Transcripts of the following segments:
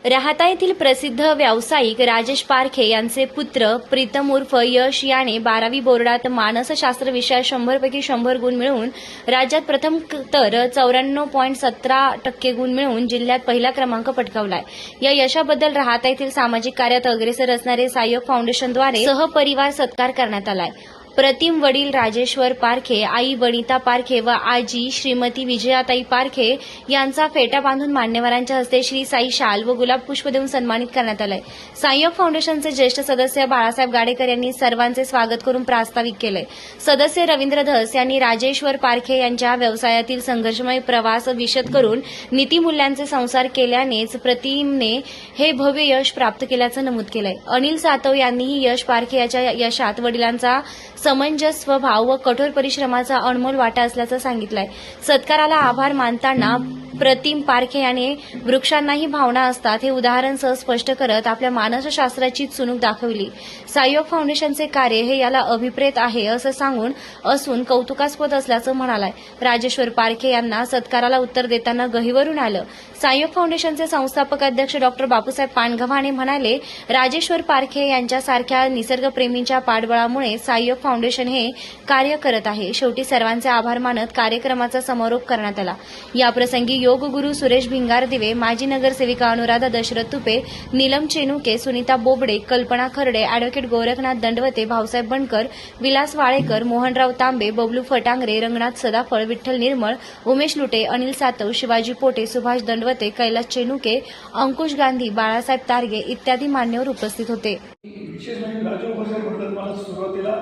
राहाता येथील प्रसिद्ध व्यावसायिक राजेश पारखे यांचे पुत्र प्रीतम उर्फ यश याने 12वी बोर्डात मानसशास्त्र विषयात 100 पैकी 100 गुण मिळवून राज्यात प्रथम तर 94.17% गुण मिळवून जिल्ह्यात पहिला क्रमांक पटकावलाय। या यशाबद्दल राहाता येथील सामाजिक कार्यात अग्रेसर असणारे सायोग फाउंडेशनद्वारे सहपरिवार सत्कार करण्यात आलाय। प्रतिम वडील राजेश्वर पारखे, आई वनिता पारखे व आजी श्रीमती विजयाताई पारखे यांचा फेटा बांधून मान्यवरांच्या हस्ते श्री साई शाल व गुलाब पुष्प देऊन सन्मानित करण्यात आले। सायोग फाउंडेशनचे ज्येष्ठ सदस्य बाळासाहेब गाडेकर यांनी सर्वांचे स्वागत करून प्रास्ताविक केले। सदस्य रवींद्र धस यांनी राजेश्वर पारखे यांच्या व्यवसायातील संघर्षमय प्रवास विशद करून नीतिमूल्यांचे संसार केल्यानेच प्रतिमने हे भव्य यश प्राप्त केल्याचं नमूद केलंय। अनिल सातव यांनीही यश पारखे याच्या यशात वडिलांचा समंजस स्वभाव व कठोर परिश्रमाचा अनमोल वाटा असल्याचं सांगितलंय। सत्काराला आभार मानताना प्रतिम पारखे याने वृक्षांनाही भावना असतात हे उदाहरण सह स्पष्ट करत आपल्या मानसशास्त्राची चुणूक दाखवली। सायोग फाउंडेशनचे कार्य हे याला अभिप्रेत आहे असं सांगून असून कौतुकास्पद असल्याचं म्हणालाय। राजेश्वर पारखे यांना सत्काराला उत्तर देताना गहिवरून आलं। सायोग फाउंडेशनचे संस्थापक अध्यक्ष डॉक्टर बापूसाहेब पानगव्हाणे म्हणाले, राजेश्वर पारखे यांच्यासारख्या निसर्गप्रेमींच्या पाठबळामुळे सायोग फाउंडेशन हे कार्य करत आहे। शेवटी सर्वांचे आभार मानत कार्यक्रमाचा समारोप करण्यात आला। याप्रसंगी योग गुरु सुरेश भिंगारदिवे, माजी नगरसेविका अनुराधा दशरथ तुपे, नीलम चेनुके, सुनीता बोबडे, कल्पना खर्डे, अॅडव्होकेट गोरखनाथ दंडवते, भाऊसाहेब बनकर, विलास वाळेकर, मोहनराव तांबे, बबलू फटांगरे, रंगनाथ सदाफळ, विठ्ठल निर्मळ, उमेश लुटे, अनिल सातव, शिवाजी पोटे, सुभाष दंडवते, कैलास चेनुके, अंकुश गांधी, बाळासाहेब तारगे इत्यादी मान्यवर उपस्थित होते। विशेष म्हणजे राजोबद्दल मला सुरुवातीला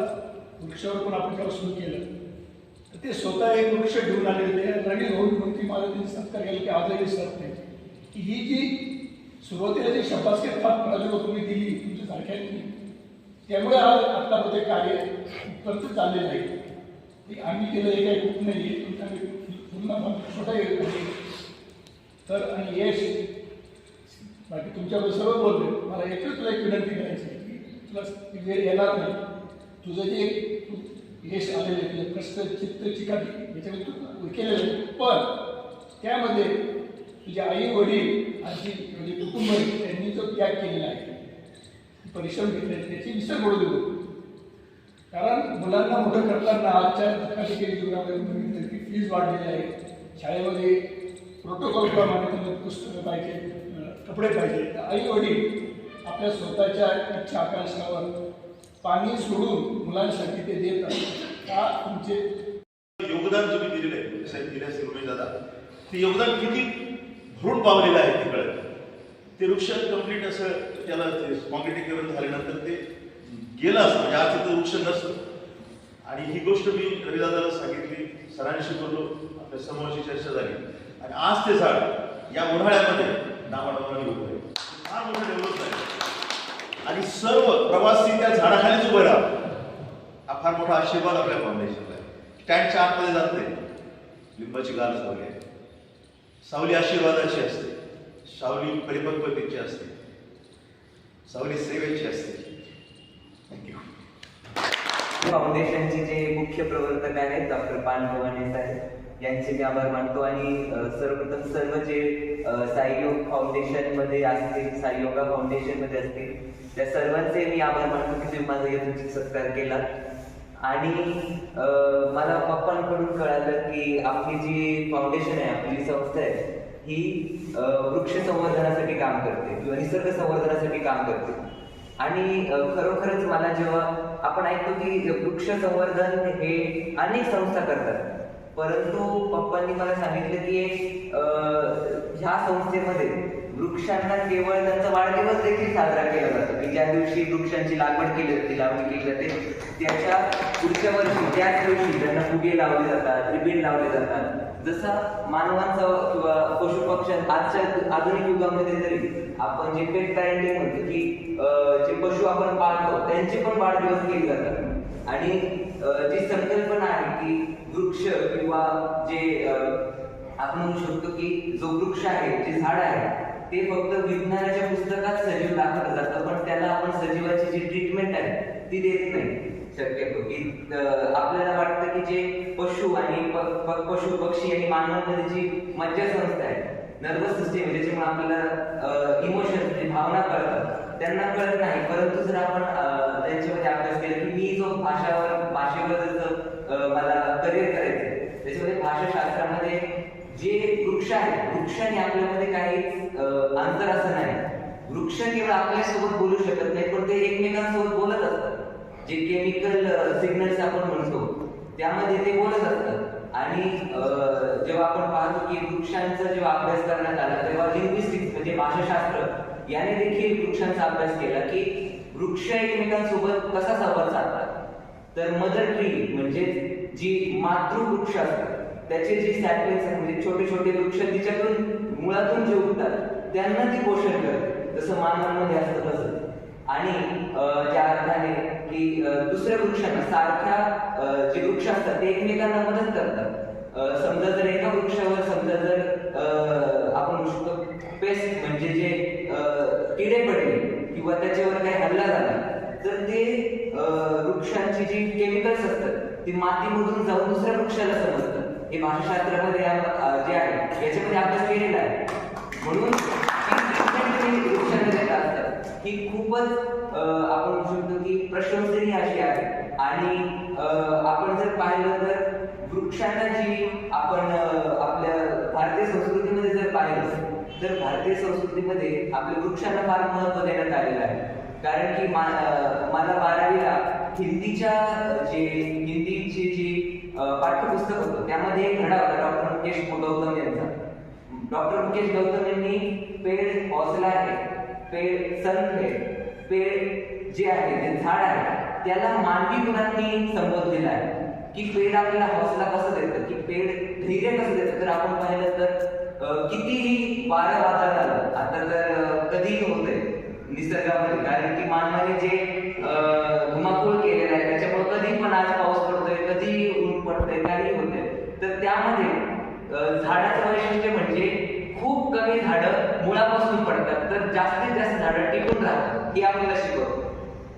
वृक्षावर पण आपण जेव्हा सुरू केलं ते स्वतः एक वृक्ष घेऊन आले होते आणि होऊन मला त्यांनी सत्कार केला की आजही विसरत नाही की ही जी सुरुवातीला जी शब्दास्के राजोबा तुम्ही दिली तुमच्या सारख्यांनी त्यामुळे आज आत्तापर्यंत कार्य इथपर्यंत चाललेलं आहे। आम्ही केलं हे काही खूप नाही पूर्ण छोटा तर आणि यश बाकी तुमच्यावर सर्व बोलले मला एकच तुला एक विनंती करायची की तुला वेळ येणार नाही तुझं जे यश आलेलं आहे तुझं कष्ट चित्त चिकाटी याच्यामध्ये तू केलेलं आहे पण त्यामध्ये तुझ्या आई वडील आजी म्हणजे कुटुंब त्यांनी जो त्याग केलेला आहे परिश्रम घेतले त्याची विसर पडू देऊ कारण मुलांना मोठं करताना आजच्या धक्काधिकारी जीवनामध्ये बघितलं की फीज वाढलेली आहे शाळेमध्ये प्रोटोकॉल प्रमाणे तुम्हाला पुस्तकं पाहिजे कपडे पाहिजे तर आई वडील आपल्या स्वतःच्या इच्छा आकांक्षावर पाणी सोडून मुलांसाठी ते देत असतात का तुमचे योगदान तुम्ही दिलेलं आहे साहेब दिले असेल उमेश दादा ते योगदान किती भरून पावलेलं आहे ते कळत ते वृक्ष कम्प्लीट असं त्याला कॉन्क्रिटीकरण झाल्यानंतर ते गेलं असतं म्हणजे आज तिथं वृक्ष नसतं आणि ही गोष्ट मी रविदादाला सांगितली सरांशी बोललो आपल्या समोरची चर्चा झाली आणि आज ते झाड या उन्हाळ्यामध्ये डामाडोमाने उभं आहे फार मोठं डेव्हलप आहे आणि सर्व प्रवासी त्या झाडाखालीच उभे राहतात हा फार मोठा आशीर्वाद आपल्या फाउंडेशनला आहे। स्टँडच्या आतमध्ये जात नाही लिंबाची गाल सावली आहे सावली आशीर्वादाची असते सावली परिपक्वतेची असते सावली सेवेची असते। थँक्यू। फाउंडेशनचे जे मुख्य प्रवर्तक आहेत डॉक्टर पानगव्हाणे साहेब यांचे मी आभार मानतो आणि सर्वप्रथम सर्व जे साईयोग फाउंडेशनमध्ये असतील साईयोगा फाउंडेशनमध्ये असतील त्या सर्वांचे मी आभार मानतो की तुम्ही माझा यशस्वी सत्कार केला आणि मला पप्पांकडून कळालं की आपली जी फाउंडेशन आहे आपली संस्था आहे ही वृक्ष संवर्धनासाठी काम करते किंवा निसर्ग संवर्धनासाठी काम करते आणि खरोखरच मला जेव्हा आपण ऐकतो की वृक्ष संवर्धन हे अनेक संस्था करतात परंतु पप्पांनी मला सांगितलं की ह्या संस्थेमध्ये वृक्षांना केवळ त्यांचा वाढदिवस देखील साजरा केला जातो की ज्या दिवशी वृक्षांची लागवड केली जाते लावणी केली जाते त्याच्या पुढच्या वर्षी त्याच दिवशी त्यांना फुगे लावले जातात रिबीन लावले जातात जसा मानवांचा किंवा पशुपक्ष्यांचा आजच्या आधुनिक युगामध्ये जरी आपण जे पेट पॅरेंटिंग म्हणतो की जे पशु आपण पाळतो त्यांचे पण वाढदिवस केले जातात आणि जी संकल्पना आहे की वृक्ष किंवा जे आपण म्हणू शकतो की जो वृक्ष आहे जे झाड आहे ते फक्त विज्ञानाच्या पुस्तकात सजीव दाखवलं जातं पण त्याला आपण सजीवाची जी ट्रीटमेंट आहे ती देत नाही शक्यतो की आपल्याला वाटतं की जे पशु आणि पशु पक्षी आणि मानवांमध्ये जी मज्जासंस्था आहे नर्वस सिस्टीम ज्याच्यामुळे आपल्याला इमोशन त्यांना कळत नाही, परंतु जर आपण त्यांच्यामध्ये अभ्यास केला की मी जो भाषेवर जर मला करिअर करायचं, त्याच्यामध्ये भाषाशास्त्रामध्ये जे वृक्ष आहेत, वृक्षाने आपल्यामध्ये काही अंतर असं नाही. वृक्ष केवळ आपल्यासोबत बोलू शकत नाही, पण ते एकमेकांसोबत बोलत असतात. जे केमिकल सिग्नल्स आपण म्हणतो त्यामध्ये ते बोलत असतात. आणि जेव्हा आपण पाहतो की वृक्षांचा जेव्हा अभ्यास करण्यात आला तेव्हा लिंग्विस्टिक्स म्हणजे भाषाशास्त्र याने देखील वृक्षांचा अभ्यास केला की वृक्ष एकमेकांसोबत कसा संवाद साधतात. तर मदर ट्री म्हणजे जी मातृवृक्ष असतात त्याचे जे सॅपलिंग्स म्हणजे छोटे छोटे वृक्ष तिच्यातून मुळातून जे उगतात त्यांना ती पोषण करते, जसं मानवांमध्ये असतं तसं. आणि ज्या अर्थाने की दुसऱ्या वृक्षांना सारख्या जे वृक्ष असतात ते एकमेकांना मदत करतात. समजा जर एका वृक्षावर समजा जर आपण म्हणू शकतो पेस्ट म्हणजे जे किडे पडले किंवा त्याच्यावर काही हल्ला झाला तर ते वृक्षांची जी केमिकल्स असतात ती मातीमधून जाऊन दुसऱ्या वृक्षाला समजतात. हे भाषाशास्त्रामध्ये जे आहे याच्यामध्ये अभ्यास केलेला आहे. म्हणून वृक्षांना असतात ही खूपच आपण म्हणू शकतो की प्रशंसनीय अशी आहे. आणि आपण जर पाहिलं तर वृक्षांना जी आपण आपल्या भारतीय संस्कृतीमध्ये जर पाहिलं तर भारतीय संस्कृतीमध्ये आपल्या वृक्षांना फार महत्त्व देण्यात आलेलं आहे. कारण की मला 12वीला हिंदीची जी पाठ्यपुस्तक होतं त्यामध्ये एक धडा होता डॉक्टर मुकेश गौतम यांचा. डॉक्टर मुकेश गौतम यांनी पेड़ हौसला है, पेड़ संत है, पेड़ जे आहे जे झाड आहे त्याला मानवी गुणांनी संबोधलेलं आहे की पेड़ आपल्याला हौसला कसं देतं, की पेड़ धैर्य कसं देतं. तर आपण पाहिलं तर कितीही वारं वादळ आलं आता तर कधीही होतंय निसर्गामध्ये, कारण की मानवाने जे धुमाकूळ केलेला आहे त्याच्यामुळे कधी पण आज पाऊस पडतोय, कधी ऊन पडतंय, काही होतंय. तर त्यामध्ये झाडाचं वैशिष्ट्य म्हणजे खूप कमी झाडं मुळापासून पडतात तर जास्तीत जास्त झाडं टिकून राहतात हे आपल्याला शिकवतं.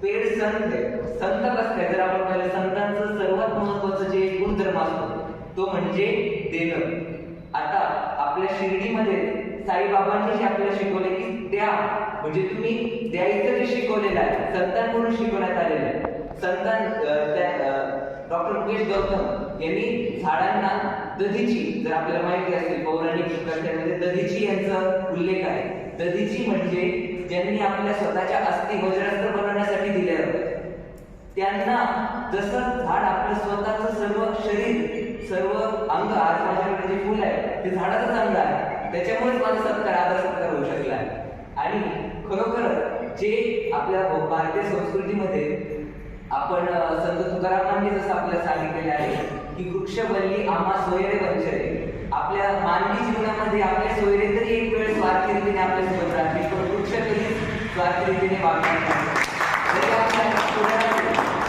पेड़ संत आहे, संत कसं काय, जर आपण पाहिलं संतांचं सर्वात महत्वाचं जे गुणधर्म असतो तो म्हणजे देणं. आता आपल्या शिर्डीमध्ये साईबाबांनी जे आपल्याला शिकवले की द्या, म्हणजे तुम्ही द्यायचं जे शिकवलेलं आहे संतांकडून शिकवण्यात आलेलं आहे. डॉक्टर मुकेश गौतम यांनी झाडांना दधीची, जर आपल्याला माहिती असेल पौराणिक कथेमध्ये दधीची यांचा उल्लेख आहे. दधीची म्हणजे ज्यांनी आपल्या स्वतःच्या अस्थी वज्रास्त्र बनवण्यासाठी दिले होते त्यांना जसं झाड आपलं स्वतःचं सर्व शरीर सर्व अंग, आज माझ्याकडे जे फुल आहे ते झाडाचंच अंग आहे, त्याच्यामुळेच माझा सत्कार आदर सत्कार होऊ शकला आहे. आणि खरोखर जे आपल्या भारतीय संस्कृतीमध्ये आपण संत तुकारामांनी जसं आपल्याला सांगितलेले आहे की वृक्षवल्ली आम्हा सोयरे वंचरे, आपल्या मानवी जीवनामध्ये आपल्या सोयरे तरी एक वेळ स्वार्थी रीतीने आपल्या सोबत राहतील पण वृक्ष कधी स्वार्थी रीतीने वागणार नाही.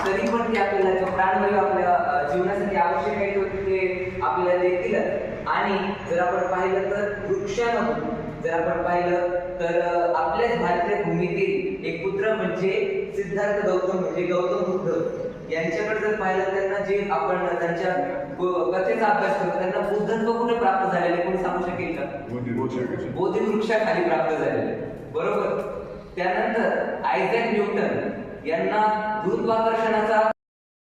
तरी पण ते आपल्याला जो प्राणवायू आपल्या जीवनासाठी आवश्यक आहे ते आपल्याला देतील. आणि जर आपण पाहिलं तर वृक्षामधून जर आपण पाहिलं तर आपल्याच भारतीय भूमीतील एक पुत्र म्हणजे सिद्धार्थ गौतम म्हणजे गौतम बुद्ध यांच्याकडे जर पाहिलं त्यांना जे आपण त्यांच्या कथेचा अभ्यास करतो त्यांना बुद्धत्व कुठे प्राप्त झालेले कोणी सांगू शकेल का? बोधी वृक्षाखाली प्राप्त झालेले, बरोबर. त्यानंतर आयझॅक न्यूटन यांना गुरुत्वाकर्षणाचा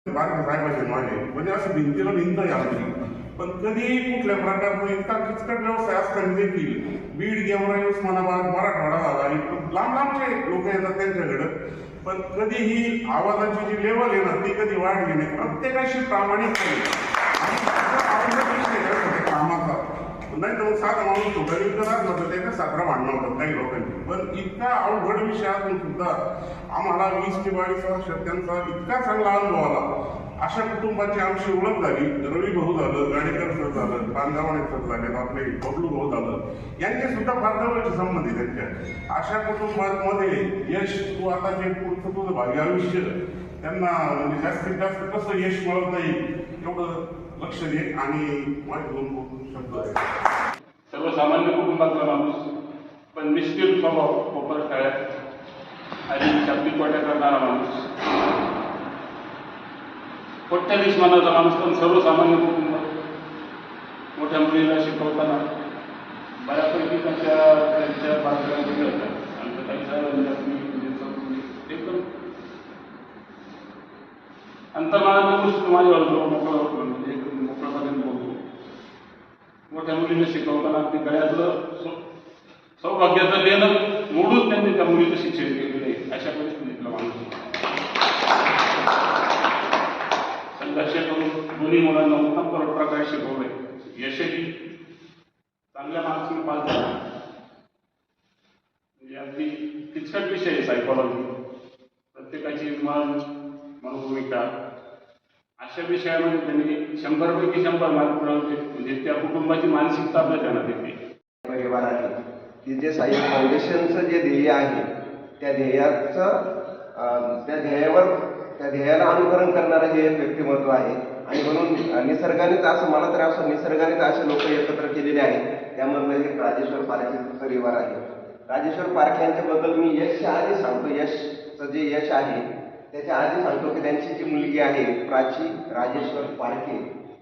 म्हणजे असं भिंतीला भिंत आहे पण कधी कुठल्या प्रकारचा इतका किचकट व्यवसाय असताना देखील बीड, गेवराई, उस्मानाबाद, मराठवाडा झाला लांब लांबचे लोक येतात त्यांच्याकडं, पण कधीही आवाजाची जी लेवल आहे ना ती कधी वाढली नाही. प्रत्येकाशी प्रामाणिक कामाचा नाही तर मग साधा माणूस छोटा विकणार नव्हतं त्याचा साखरा भांडणं होतं काही लोकांची. पण इतका अवघड विषय असून सुद्धा आम्हाला 20 ते 22 वर्षात त्यांचा इतका चांगला अनुभव आला. अशा कुटुंबाची आमची ओळख झाली. रवी भाऊ झालं, गाडेकर सर झालं, पांगावाणे सर झाले, आपले बबलू भाऊ झालं, यांचे सुद्धा फार जवळचे संबंध आहे त्यांच्या. अशा कुटुंबामध्ये यश तू आता जे पुढचं तुझं भाग्य आयुष्य त्यांना म्हणजे जास्तीत जास्त कसं यश मिळवता येईल एवढं लक्ष दे. आणि माझे 2 शब्द आहेत. सर्वसामान्य कुटुंबातला माणूस पण निष्ठीर स्वभाव कोपर शाळेत आणि शाब्दिक वाट्या करणारा माणूस, कोट्याधीश मानाचा माणूस पण सर्वसामान्य कुटुंब. मोठ्या मुलीला शिकवताना बऱ्यापैकी त्यांच्या बाजूला गेले होतात आणि काही माझ्यावर जो म्हणजे मोकळापर्यंत बोलतो. मोठ्या मुलीने शिकवताना ते गळ्यातलं सौभाग्याचं देणं मोडून त्यांनी त्या मुलीचं शिक्षण केलेलं आहे. अशा परिस्थितीतला माणूस संघर्ष करून दोन्ही मुलांना उत्तम प्रकारे शिकवलंय. यशही चांगल्या मार्क्सने पास झाला. म्हणजे अगदी किचकट विषय आहे सायकॉलॉजी. प्रत्येकाची मनोभूमिका अशा विषयामध्ये त्यांनी 100पैकी 100 मार्क मिळवले. म्हणजे त्या कुटुंबाची मानसिकता आपल्या ध्यानात येते. परिवार आहे की जे साई फाउंडेशनचं जे ध्येय आहे त्या ध्येयाला अनुकरण करणारं हे एक व्यक्तिमत्व आहे. आणि म्हणून निसर्गानेच असं मला तर असं निसर्गानेच असे लोक एकत्र केलेले आहेत. त्यामधलं एक राजेश्वर पारखेंचं परिवार आहे. राजेश्वर पारखे यांच्याबद्दल मी यशच्या आधी सांगतो. यशचं जे यश आहे त्याच्या आधी सांगतो की त्यांची जी मुलगी आहे प्राची राजेश्वर पारखे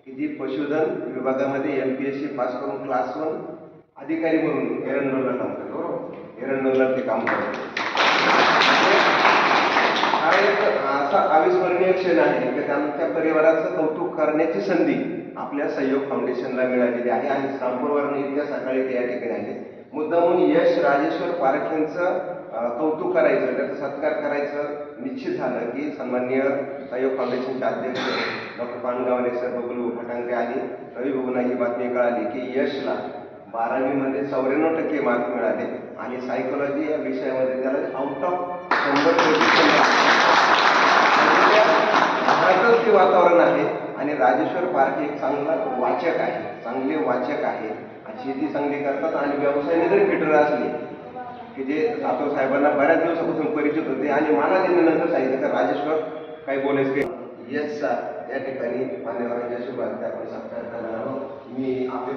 की जी पशुधन विभागामध्ये MPSC पास करून क्लास 1 अधिकारी म्हणून एरंडोलला काम करतो. बरोबर, एरंडोलला ते काम करतो. हा एक असा अविस्मरणीय क्षण आहे की त्यांच्या परिवाराचं कौतुक करण्याची संधी आपल्या सहयोग फाउंडेशनला मिळालेली आहे. आणि सांगपूरवरून इतक्या सकाळी ते या ठिकाणी आले. मुद्दामून यश राजेश्वर पारखेंचं कौतुक करायचं, त्याचा सत्कार करायचं निश्चित झालं की सन्माननीय सहयोग फाउंडेशनचे अध्यक्ष डॉक्टर पानगावणे सर, बबलू फटांगे आणि रवी भाऊंना ही बातमी कळाली की यशला 12वीमध्ये 94% मार्क मिळाले आणि सायकोलॉजी या विषयामध्ये त्याला आउट ऑफ 100 भारतच ते वातावरण आहे. आणि राजेश्वर पारखे एक चांगला वाचक आहे, चांगले वाचक आहे. शेती चांगली करतात आणि व्यवसायाने जरी फिटर असले की जे जाधव साहेबांना बऱ्याच दिवसापासून परिचित होते. आणि मला त्यांनी नंतर सांगितलं तर राजेश्वर काही बोलायचं यशचा या ठिकाणी मान्यवरांच्या शुभार्थ आपण सत्कार करणार आहोत. मी आपले